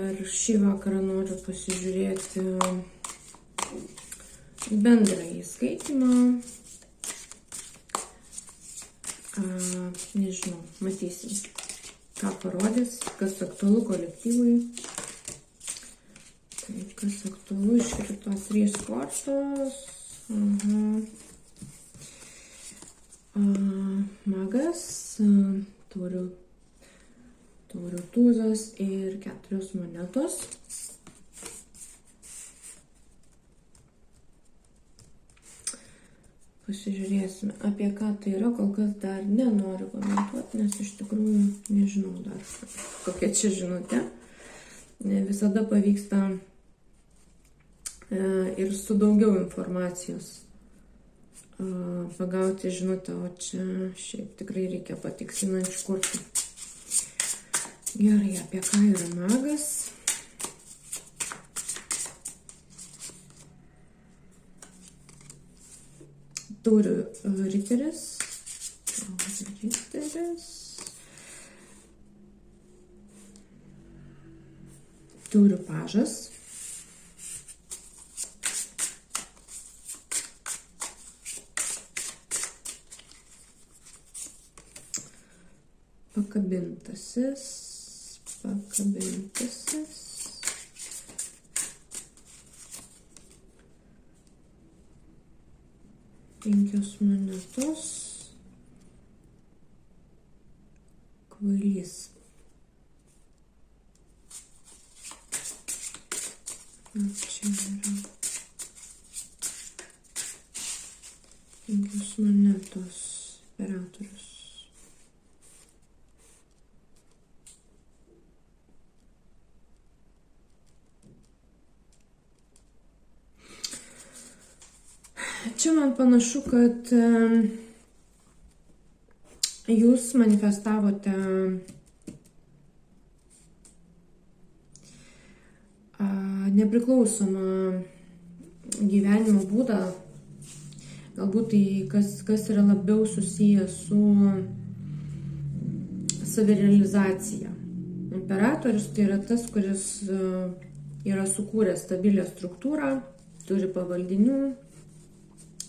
Ir šį vakarą noriu pasižiūrėti bendrąjį skaitymą. Nežinau, matysim, ką parodys, kas aktualu kolektyvui. Taip, kas aktualu, iškrito 3 kortos. Magas, taurių tūzas ir 4 monetos. Pasižiūrėsime, apie ką tai yra, kol kas dar nenoriu komentuoti, nes iš tikrųjų nežinau dar, kokia čia žinutė. Visada pavyksta ir su daugiau informacijos pagauti žinutę, o čia šiaip tikrai reikia patikslinančių kortų. Gerai, apie ką yra magas? Taurių riteris. Taurių pažas. Pakabintasis. Penkios monetos. Kvailys. Čia yra 5 monetos. Imperatorius. Čia man panašu, kad jūs manifestavote nepriklausomą gyvenimo būdą, galbūt tai kas yra labiau susijęs su savirealizacija. Imperatorius tai yra tas, kuris yra sukūręs stabilią struktūrą, turi pavaldinių,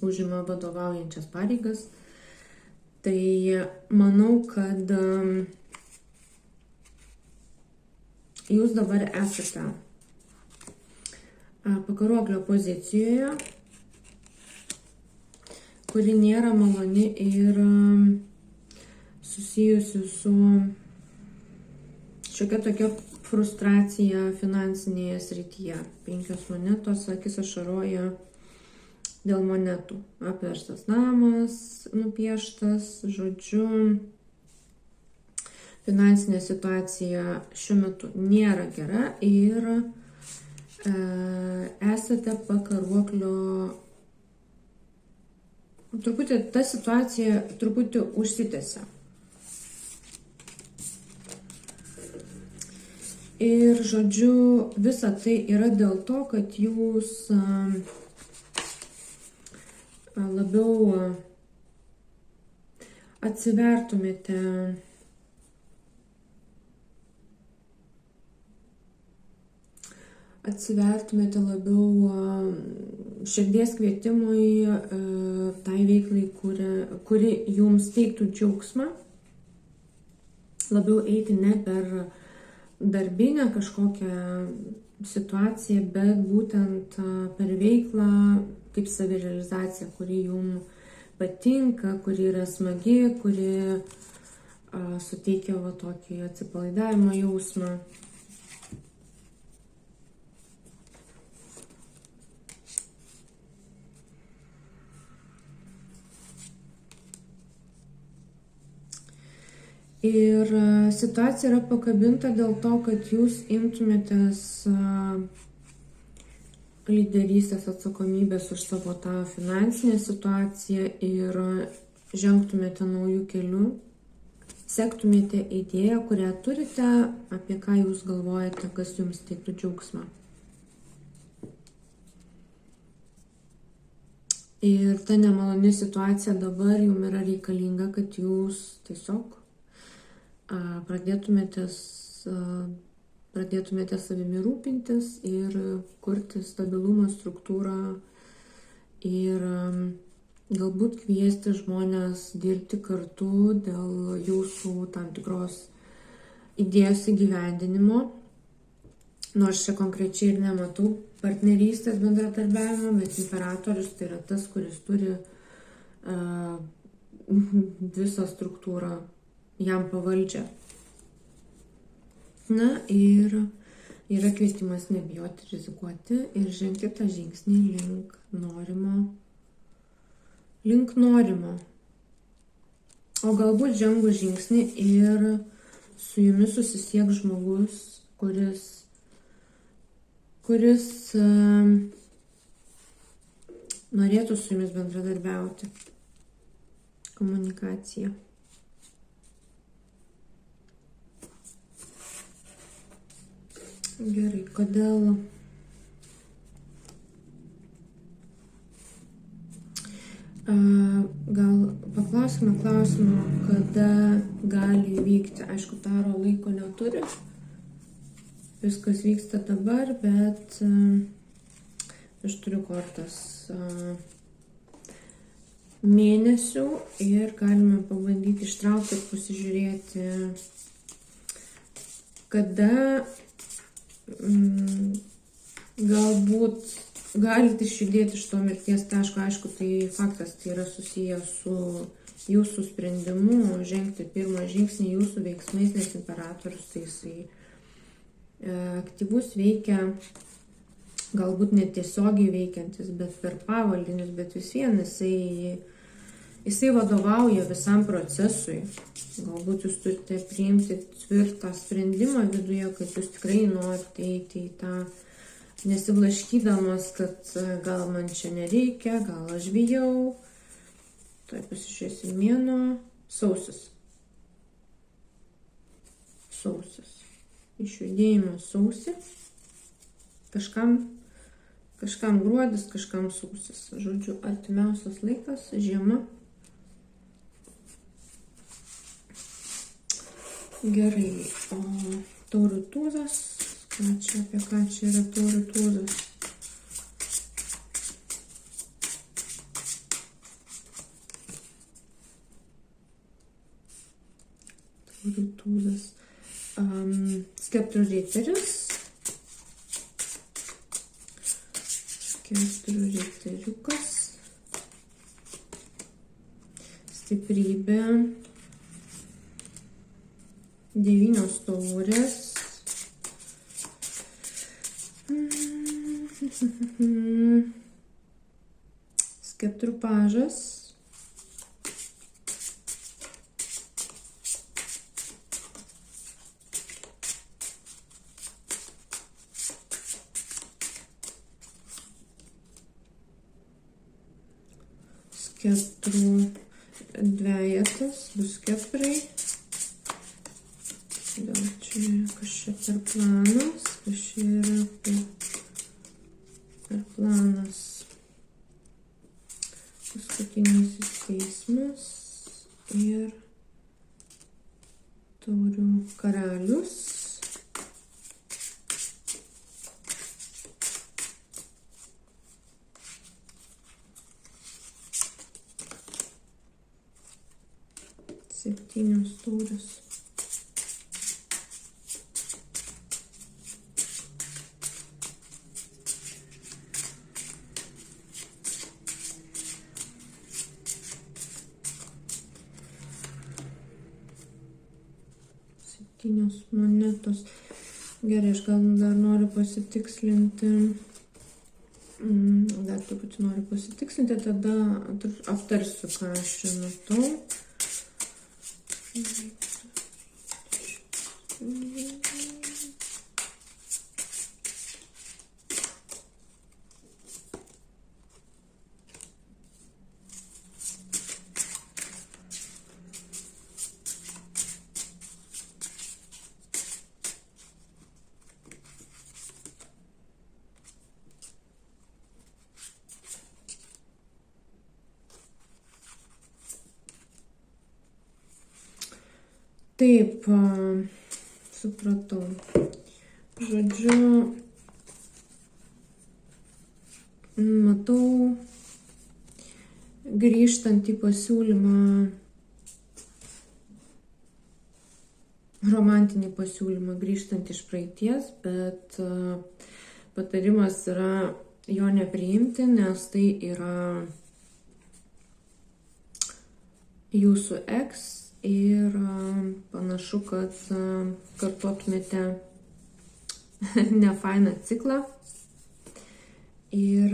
užima vadovaujančias pareigas. Tai manau, kad jūs dabar esate pakaruoklio pozicijoje, kuri nėra maloni ir susijusi su šiokia tokia frustracija finansinėje srityje. 5 monetos, akis ašaroja dėl monetų. Apverstas namas, nupieštas, žodžiu, finansinė situacija šiuo metu nėra gera ir esate pakaruoklio. Ta situacija truputį užsitęsia. Ir, žodžiu, visa tai yra dėl to, kad jūs labiau atsivertumėte labiau širdies kvietimui tai veiklai, kuri jums teiktų džiaugsmą, labiau eiti ne per darbinę kažkokią situaciją, bet būtent per veiklą kaip savirealizacija, kuri jums patinka, kuri yra smagi, kuri suteikia tokį atsipalaidavimo jausmą. Ir situacija yra pakabinta dėl to, kad jūs imtumėtės lyderystės atsakomybės už savo tą finansinę situaciją ir žengtumėte naujų kelių, sektumėte idėją, kurią turite, apie ką jūs galvojate, kas jums teiktų džiaugsmą. Ir ta nemaloni situacija dabar jums yra reikalinga, kad jūs tiesiog pradėtumėte pradėtumėte savimi rūpintis ir kurti stabilumą, struktūrą ir galbūt kviesti žmonės dirbti kartu dėl jūsų tam tikros idėjos įgyvendinimo. Nors čia konkrečiai ir nematau partnerystės bendradarbiavimo, bet imperatorius tai yra tas, kuris turi visą struktūrą jam pavaldžią. Na ir yra kvietimas nebijoti rizikuoti ir žengti tą žingsnį link norimo. O galbūt žengus žingsnį ir su jumis susisieks žmogus, kuris norėtų su jumis bendradarbiauti. Komunikacija. Gerai, kodėl gal paklausime klausimą, kada gali įvykti. Aišku, Taro laiko neturi. Viskas vyksta dabar, bet aš turiu kortas mėnesių ir galime pabandyti ištraukti ir pasižiūrėti, kada galbūt galite išjudėti iš to mirties taško. Aišku, tai faktas, tai yra susijęs su jūsų sprendimu žengti pirmą žingsnį jūsų veiksmais, nes imperatorius tai jisai aktyvus veikia, galbūt netiesiogiai veikiantis, bet per pavaldinius, bet vis vien jisai vadovauja visam procesui. Galbūt jūs turite priimti tvirtą sprendimą viduje, kad jūs tikrai norite eiti į tą, nesiblaškydamas, kad gal man čia nereikia, gal aš bijau. Tuoj pasižiūrėsim mėnuo. Sausis. Išjudėjimo sausį. Kažkam gruodis, kažkam sausis. Žodžiu, artimiausias laikas, žiema. Gerai, o taurių tūzas, apie ką čia yra taurių tūzas? Taurių tūzas. Skeptrų riteris. Skeptrų riteriukas. Stiprybė. 9 taurės. Skeptrų pažas. Skeptrų dvejetas, 2 skeptrai. Gal čia, kas čia per planas, kas čia yra per planas. Paskutinysis teismas ir taurių karalius. Septynios taurės. Monetos. Gerai, aš gal dar noriu pasitikslinti. Dar truputį noriu pasitikslinti, tada aptarsiu, ką aš čia matau. Taip, supratau. Žodžiu, matau grįžtant į pasiūlymą, romantinį pasiūlymą, grįžtant iš praeities, bet patarimas yra jo nepriimti, nes tai yra jūsų eks ir panašu, kad kartotumėte nefainą ciklą. Ir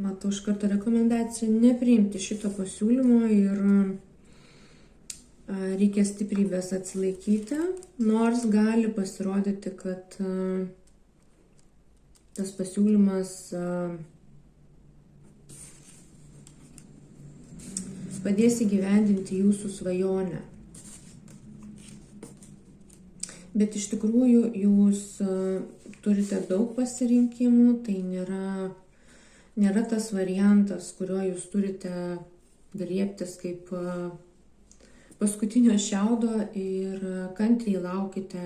matau iš karto rekomendaciją nepriimti šito pasiūlymo ir reikia stiprybės atsilaikyti, nors gali pasirodyti, kad tas pasiūlymas padės įgyvendinti jūsų svajonę. Bet iš tikrųjų jūs turite daug pasirinkimų, tai nėra tas variantas, kurio jūs turite griebtis kaip paskutinio šiaudo ir kantriai laukite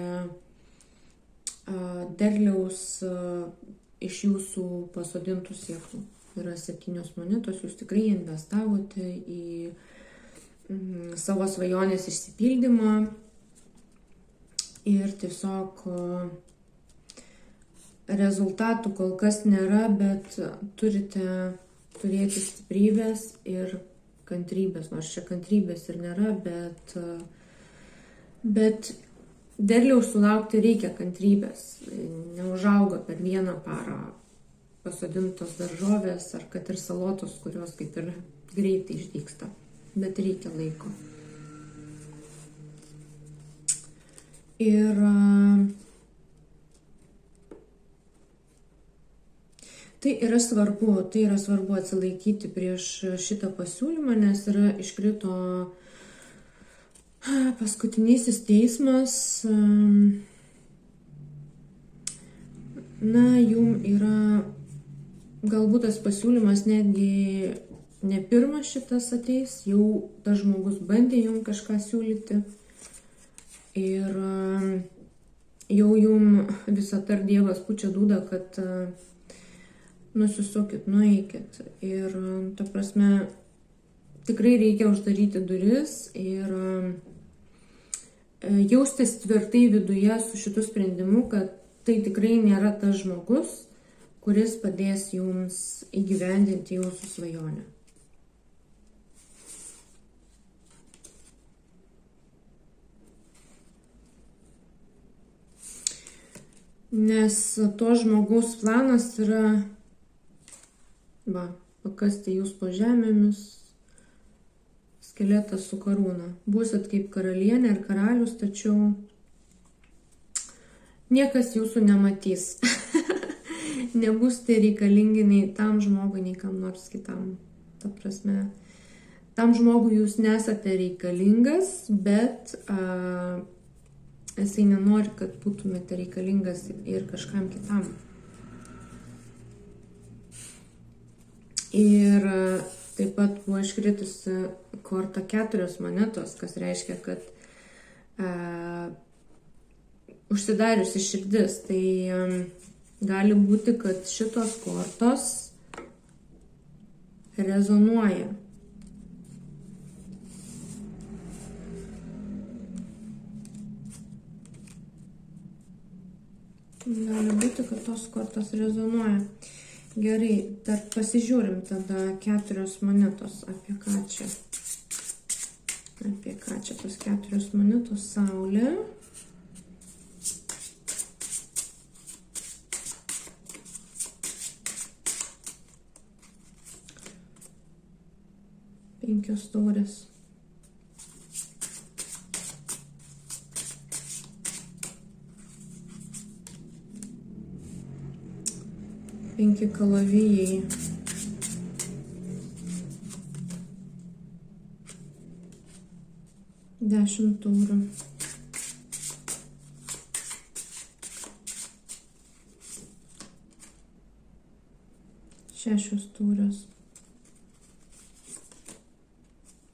derliaus iš jūsų pasodintų sėklų. Yra 7 monetos, jūs tikrai investavote į savo svajonės išsipildymą ir tiesiog rezultatų kol kas nėra, bet turite turėti stiprybės ir kantrybės, nors čia kantrybės ir nėra, bet derliaus sulaukti reikia kantrybės. Neužauga per vieną parą pasodintos daržovės ar kad ir salotos, kurios kaip ir greitai išdygsta, bet reikia laiko. Ir tai yra svarbu atsilaikyti prieš šitą pasiūlymą, nes iškrito paskutinysis teismas. Na, jum yra galbūt tas pasiūlymas netgi ne pirmas šitas ateis, jau tas žmogus bandė jum kažką siūlyti ir jau jum visata Dievas pučia dūdą, kad nusisukit, nueikit. Ir ta prasme, tikrai reikia uždaryti duris ir jaustis tvirtai viduje su šitu sprendimu, kad tai tikrai nėra tas žmogus, kuris padės jums įgyvendinti jūsų svajonę. Nes to žmogaus planas yra pakasti jūs po žemėmis, skeletas su karūna. Būsit kaip karalienė ar karalius, tačiau niekas jūsų nematys. Nebūsite reikalingi nei tam žmogui, nei kam nors kitam. Ta prasme, tam žmogui jūs nesate reikalingas, bet jisai nenori, kad būtumėte reikalingas ir kažkam kitam. Ir taip pat buvo iškritusi korta 4 monetos, kas reiškia, kad užsidariusi širdis. Tai gali būti, kad šitos kortos rezonuoja. Gali būti, kad tos kortos rezonuoja. Gerai, dar pasižiūrim tada 4 monetos. Apie ką čia? Apie ką čia tos 4 monetos? Saulė. Penkios taurės. Penki kalavijai. Dešimt taurų. Šešios taurės.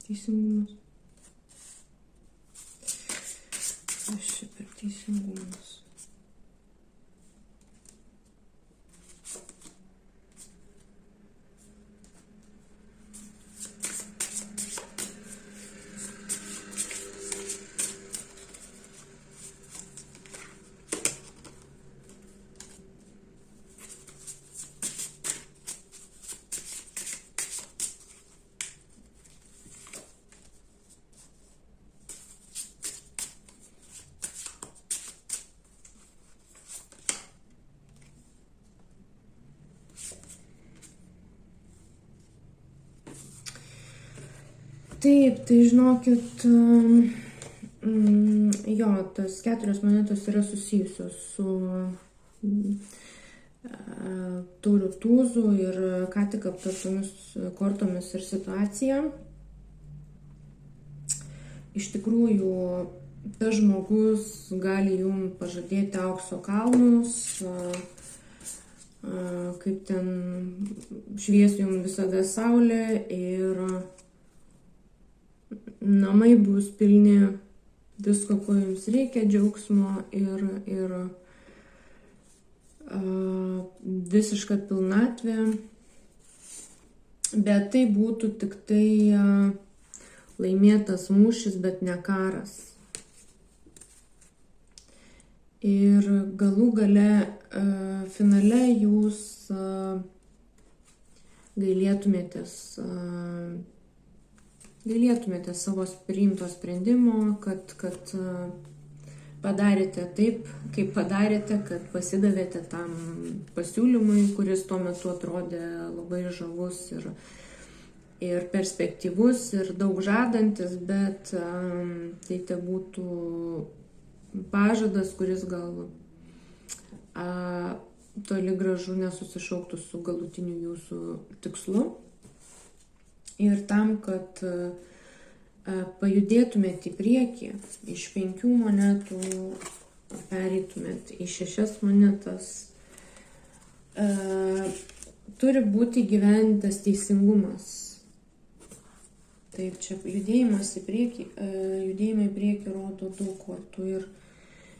Teisingumas. Aš čia per teisingumas. Taip, tai žinokit, jo, tas 4 monetos yra susijusios su taurių tūzų ir ką tik aptartomis kortomis ir situacija. Iš tikrųjų, tas žmogus gali jums pažadėti aukso kalnus, kaip ten švies jums visada saulė ir namai bus pilni visko, ko jums reikia, džiaugsmo ir visiška pilnatvė, bet tai būtų tik tai laimėtas mūšis, bet ne karas. Ir galų gale finale jūs gailėtumėte savo priimto sprendimo, kad padarėte taip, kaip padarėte, kad pasidavėte tam pasiūlymui, kuris tuo metu atrodė labai žavus ir perspektyvus ir daug žadantis, bet tai te būtų pažadas, kuris gal toli gražu nesusišauktų su galutiniu jūsų tikslu. Ir tam, kad pajudėtumėt į priekį, iš 5 monetų pereitumėt į 6 monetas, turi būti įgyvendintas teisingumas. Taip, čia judėjimai į priekį rodo daug kortų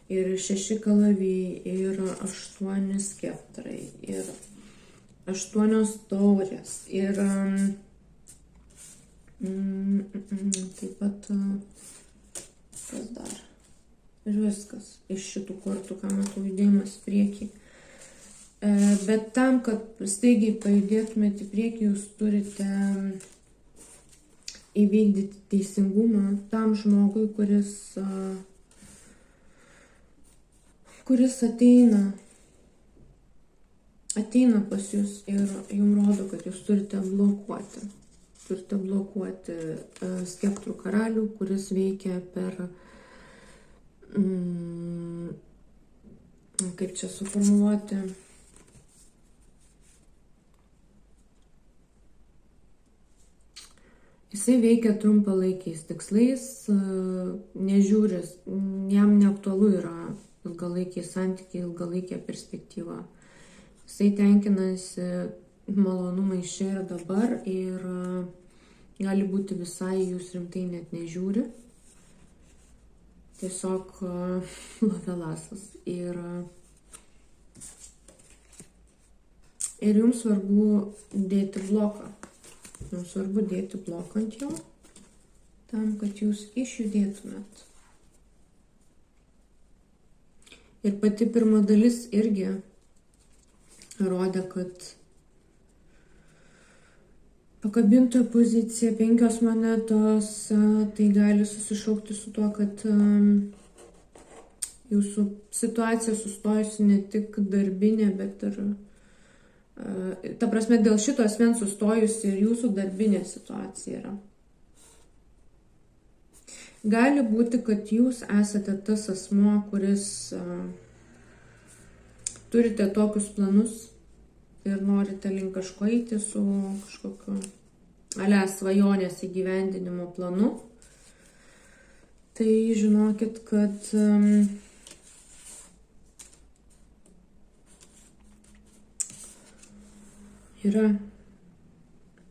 ir 6 kalavijai, ir 8 skeptrai, ir 8 taurės, ir taip pat kas dar ir viskas iš šitų kortų, ką matau, judėjimas į priekį. Bet tam, kad staigiai pajudėtumėte į priekį, jūs turite įvykdyti teisingumą tam žmogui, kuris ateina pas jūs ir jums rodo, kad jūs turite blokuoti skeptrų karalių, kuris veikia per, kaip čia suformuluoti, jisai veikia trumpalaikiais tikslais, nežiūrės, jam neaktualu yra ilgalaikiai santykiai, ilgalaikė perspektyva. Jisai tenkinasi malonumai čia ir dabar ir gali būti visai jūs rimtai net nežiūri. Tiesiog lovelasas. Ir jums svarbu dėti bloką. Jums svarbu dėti bloką ant jo, tam, kad jūs išjudėtumėt. Ir pati pirma dalis irgi rodė, kad pakabintojo pozicija 5 monetos, tai gali susišaukti su tuo, kad jūsų situacija sustojusi ne tik darbinė, bet ir, ta prasme, dėl šito asmens sustojusi ir jūsų darbinė situacija yra. Gali būti, kad jūs esate tas asmuo, kuris turite tokius planus ir norite link kažko eiti su kažkokiu svajonės įgyvendinimo planu, tai žinokit, kad yra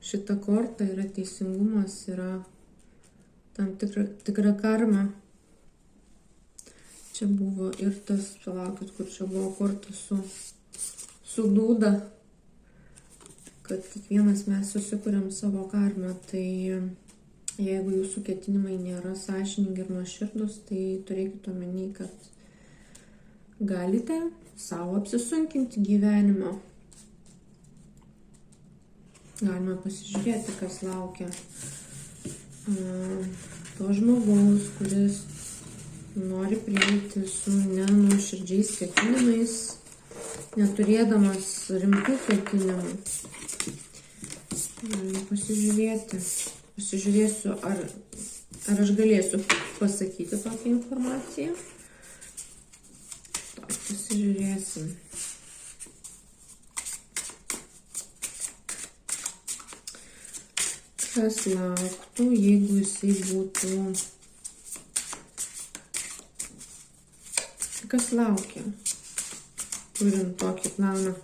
šita korta, yra teisingumas, yra tam tikra karma. Čia buvo ir tas, palaukit, kur čia buvo korta su dūda, kad kiekvienas mes susikuriam savo karmą. Tai jeigu jūsų ketinimai nėra sąžiningi ir nuoširdūs, tai turėkite omeny, kad galite savo apsisunkinti gyvenimą. Galime pasižiūrėti, kas laukia to žmogaus, kuris nori prieiti su nenuoširdžiais ketinimais, neturėdamas rimtų ketinimų. Galime pasižiūrėti, Pasižiūrėsiu, ar aš galėsiu pasakyti tokią informaciją. Pasižiūrėsim. Kas lauktų, jeigu jisai būtų... Kas laukia, turint tokį planą?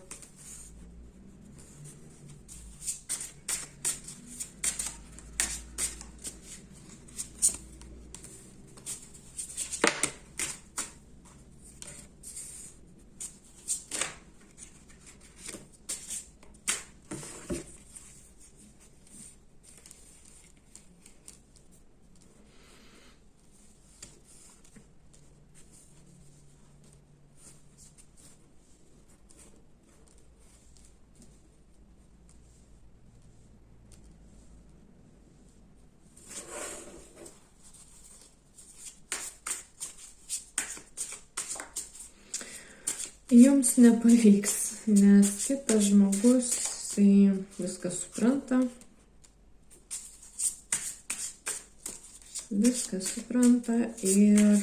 Jums nepavyks, nes kitas žmogus, jisai viską supranta. Viską supranta ir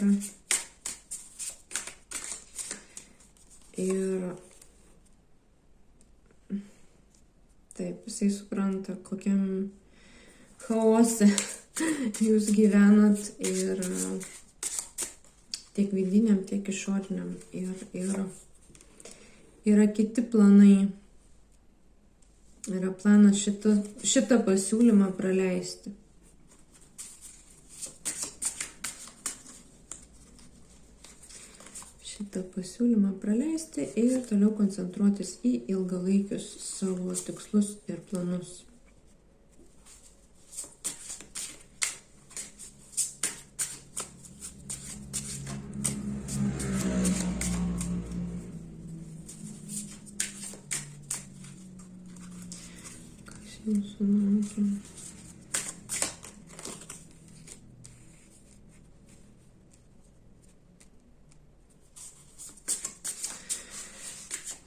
taip, jisai supranta, kokiam chaose jūs gyvenat ir tiek vidiniam, tiek išoriniam ir yra kiti planai. Yra planas šitą pasiūlymą praleisti. Šitą pasiūlymą praleisti ir toliau koncentruotis į ilgalaikius savo tikslus ir planus.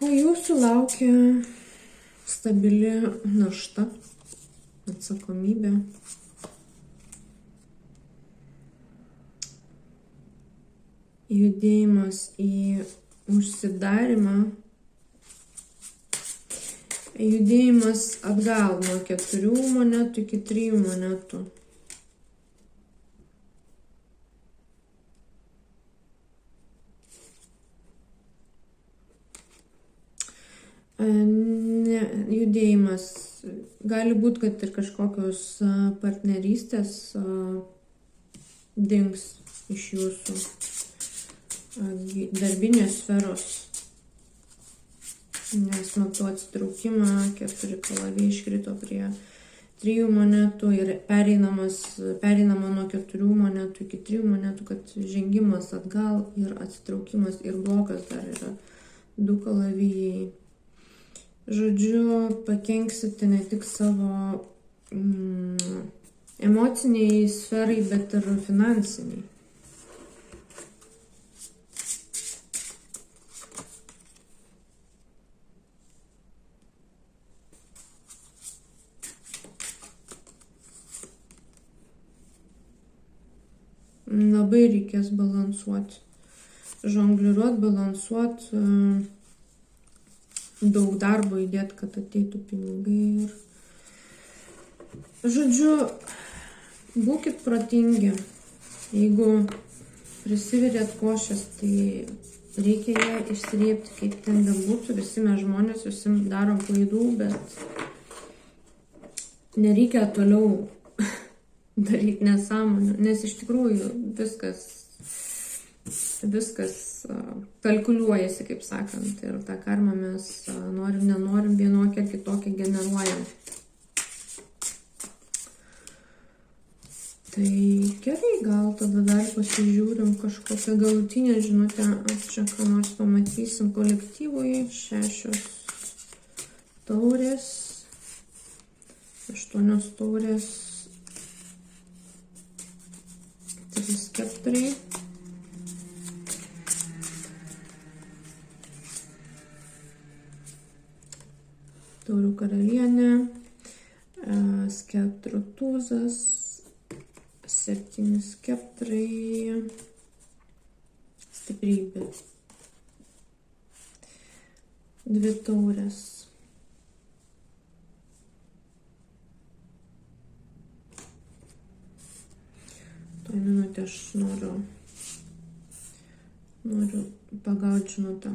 O jūsų laukia stabili našta, atsakomybė. Judėjimas į užsidarimą. Judėjimas atgal nuo 4 monetų iki 3 monetų. Judėjimas. Gali būti, kad ir kažkokios partnerystės dings iš jūsų darbinės sferos. Nes nuo to atsitraukimą 4 kalaviai iškrito prie 3 monetų ir pereinama nuo 4 monetų iki 3 monetų, kad žengimas atgal ir atsitraukimas ir blokas dar yra 2 kalavijai. Žodžiu, pakenksite ne tik savo emociniai sferai, bet ir finansiniai. Labai reikės balansuoti, žongliruoti, balansuoti, daug darbo įdėti, kad ateitų pinigai. Žodžiu, būkit protingi. Jeigu prisivirėt košės, tai reikia ją išsiriepti, kaip ten bebūtų. Visi mes žmonės, visi darom klaidų, bet nereikia toliau daryti nesąmonių, nes iš tikrųjų viskas kalkuliuojasi, kaip sakant, ir tą karmą mes norim, nenorim, vienokią ar kitokią generuojam. Tai gerai, gal tada dar pasižiūrim kažkokią galutinę žinutę, ar čia ką nors pamatysim kolektyvui. 6 taurės, 8 taurės, 3 skeptrai. Taurių karalienė, skeptrų tūzas. turizas, 7 skeptrai, stiprybė, 2 taurės. Toj minutė aš noriu pagauti žinutę.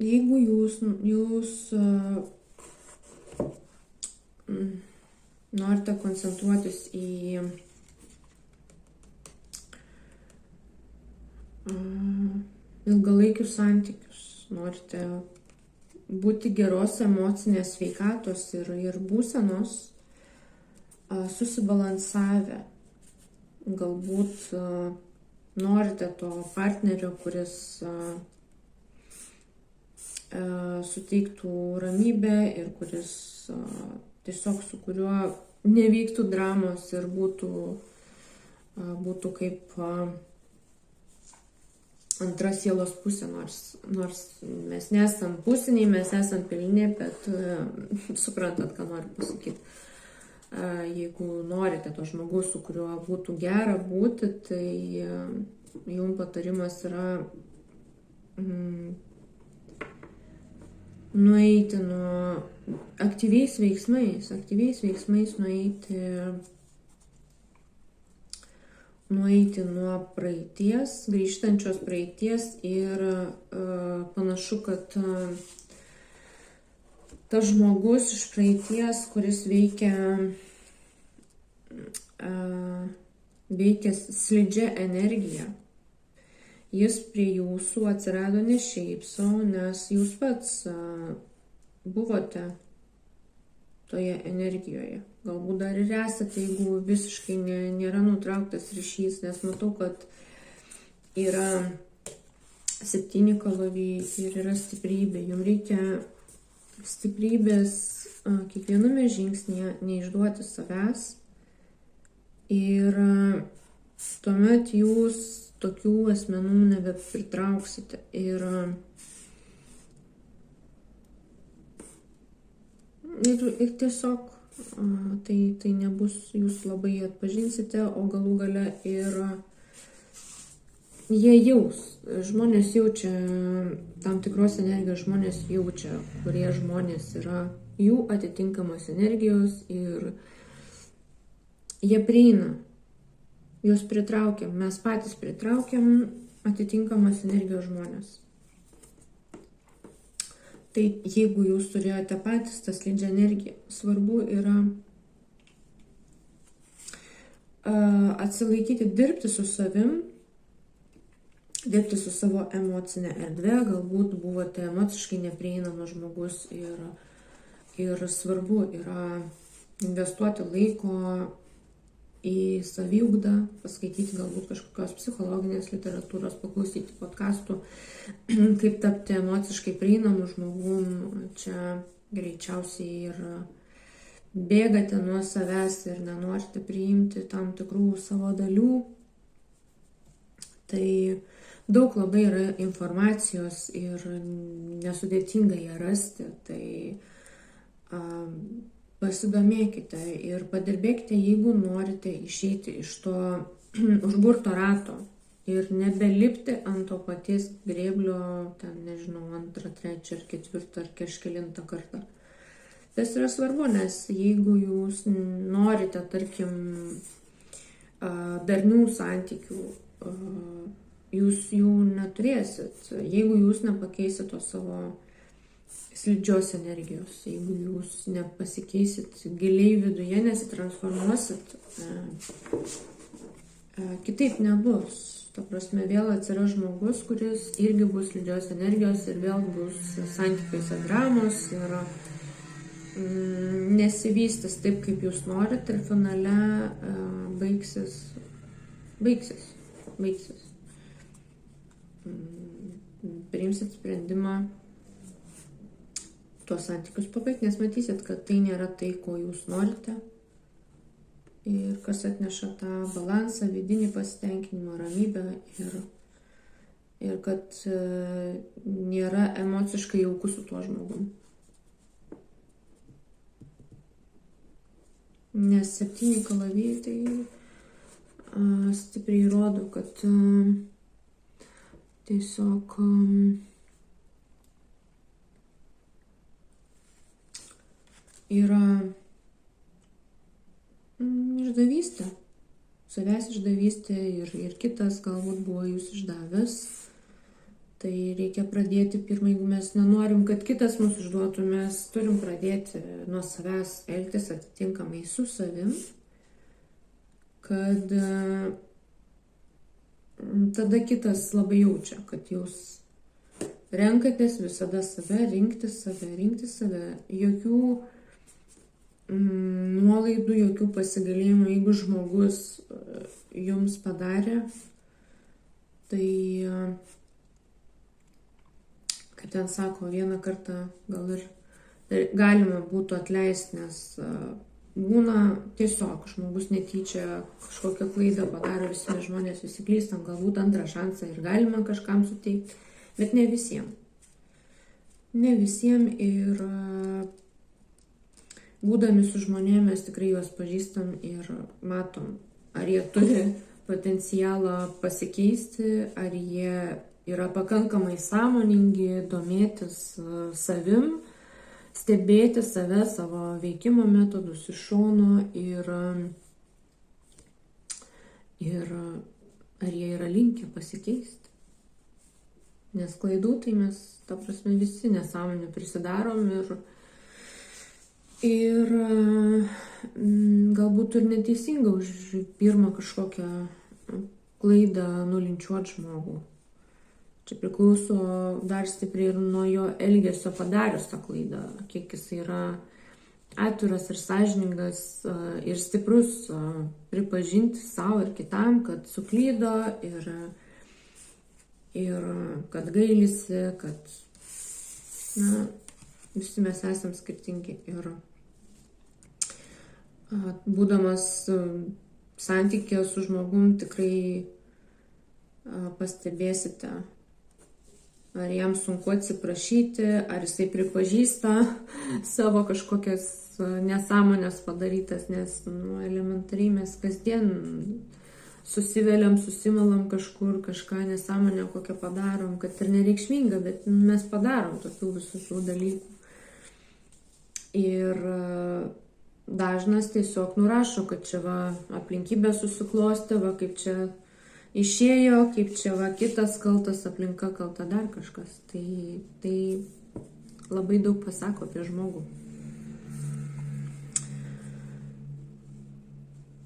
Jeigu jūs norite koncentruotis į ilgalaikius santykius, norite būti geros emocinės sveikatos ir būsenos, susibalansavę, galbūt norite to partnerio, kuris suteiktų ramybę ir kuris tiesiog su kuriuo nevyktų dramos ir būtų kaip antra sielos pusė, nors mes nesam pusiniai, mes esam pilni, bet suprantat, ką noriu pasakyti. Jeigu norite to žmogus, su kuriuo būtų gera būti, tai jums patarimas yra nueiti nuo aktyviais veiksmais nueiti nuo praeities, grįžtančios praeities ir panašu, kad tas žmogus iš praeities, kuris veikia slidžia energija, jis prie jūsų atsirado ne šiaip savo, nes jūs pats buvote toje energijoje. Galbūt dar ir esate, jeigu visiškai nėra nutrauktas ryšys, nes matau, kad yra 7 kalaviai ir yra stiprybė. Jums reikia stiprybės kiekviename žingsnėje neišduoti savęs ir tuomet jūs tokių asmenų nebepritrauksite. Ir tiesiog tai nebus, jūs labai atpažinsite, o galų gale ir jie žmonės jaučia tam tikros energijos, žmonės jaučia, kurie žmonės yra jų atitinkamos energijos ir jie prieina. Jūs pritraukiam, mes patys pritraukiam atitinkamas energijos žmonės. Tai jeigu jūs turėjote patys tą slidžią energiją, svarbu yra atsilaikyti, dirbti su savim, dirbti su savo emocinė erdvė, galbūt buvote emociškai neprieinamas žmogus ir svarbu yra investuoti laiko į saviugdą, paskaityti galbūt kažkokios psichologinės literatūros, paklausyti podcastų, kaip tapti emociškai prieinamu žmogum. Čia greičiausiai ir bėgate nuo savęs ir nenorite priimti tam tikrų savo dalių. Tai daug labai yra informacijos ir nesudėtinga ją rasti. Tai pasidomėkite ir padirbėkite, jeigu norite išeiti iš to užburto rato ir nebelipti ant to paties grėblio, ten nežinau, 2, 3 ar 4 ar kažkelintą kartą. Tas yra svarbu, nes jeigu jūs norite, tarkim, darnių santykių, jūs jų neturėsit, jeigu jūs nepakeisit to savo slidžios energijos, jeigu jūs nepasikeisit giliai viduje, nesitransformuosit, kitaip nebus. Ta prasme, vėl atsiras žmogus, kuris irgi bus slidžios energijos ir vėl bus santykiuose dramos ir nesivystys taip, kaip jūs norit ir finale baigsis. Priimsit sprendimą tuos santykius pabaigti, nes matysit, kad tai nėra tai, ko jūs norite. ir kas atneša tą balansą, vidinį pasitenkinimą, ramybę ir kad nėra emociškai jauku su tuo žmogum. Nes 7 kalavijai tai stipriai rodo, kad tiesiog yra išdavystė, savęs išdavystė ir kitas galbūt buvo jūs išdavęs. Tai reikia pradėti pirmą, jeigu mes nenorim, kad kitas mus išduotų, mes turim pradėti nuo savęs elgtis atitinkamai su savim, kad tada kitas labai jaučia, kad jūs renkatės visada save, rinkti save, jokių nuolaidų, jokių pasigalėjimų. Jeigu žmogus jums padarė, tai, kaip ten sako, vieną kartą gal ir galima būtų atleisti, nes būna tiesiog žmogus netyčia kažkokią klaidą padaro, visi žmonės visi klystam, galbūt antrą šansą ir galima kažkam suteikti, bet ne visiems. Ne visiems ir būdami su žmonėmis mes tikrai juos pažįstam ir matom, ar jie turi potencialą pasikeisti, ar jie yra pakankamai sąmoningi, domėtis savim, stebėti save, savo veikimo metodus iš šono ir ar jie yra linkę pasikeisti. Nes klaidų tai mes, ta prasme, visi nesąmonę prisidarom ir galbūt ir neteisinga už pirmą kažkokią klaidą nulinčiuoti žmogų. Čia priklauso dar stipriai ir nuo jo elgesio padarius tą klaidą, kiek jis yra atviras ir sąžiningas ir stiprus pripažinti savo ir kitam, kad suklydo ir kad gailisi, kad visi mes esam skirtingi ir būdamas santykė su žmogum tikrai pastebėsite, ar jam sunku atsiprašyti, ar jisai pripažįsta savo kažkokias nesąmonės padarytas, nes elementariai mes kasdien susiveliam, susimalam kažkur, kažką nesąmonę kokią padarom, kad ir nereikšminga, bet mes padarom tokių visokių dalykų. Ir dažnas tiesiog nurašo, kad čia va aplinkybė susiklostė, va kaip čia išėjo, kaip čia va kitas kaltas, aplinka kalta, dar kažkas. Tai labai daug pasako apie žmogų.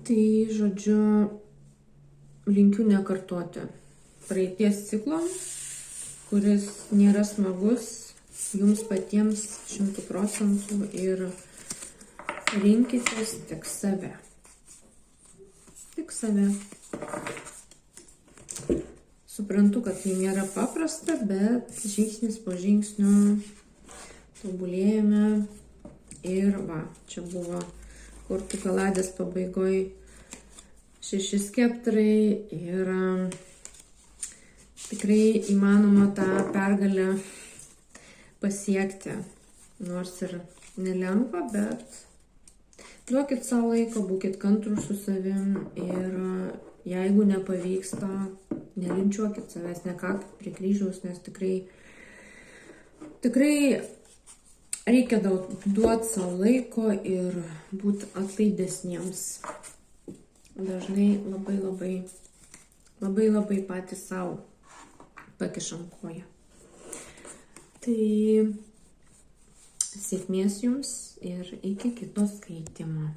Tai, žodžiu, linkiu nekartoti praeities ciklo, kuris nėra smagus jums patiems 100% ir rinkitės tik save. Tik save. Suprantu, kad tai nėra paprasta, bet žingsnis po žingsnio tobulėjame. Ir va, čia buvo kortų kaladės pabaigoje 6 skeptrai ir tikrai įmanoma tą pergalę pasiekti. Nors ir nelengva, bet duokit savo laiko, būkit kantrūs su savim ir jeigu nepavyksta, nelinčiuokit savęs, nekakit prie kryžiaus, nes tikrai reikia duoti savo laiko ir būti atlaidesniems. Dažnai labai patys savo pakišam koją. Tai sėkmės jums ir iki kito skaitimo.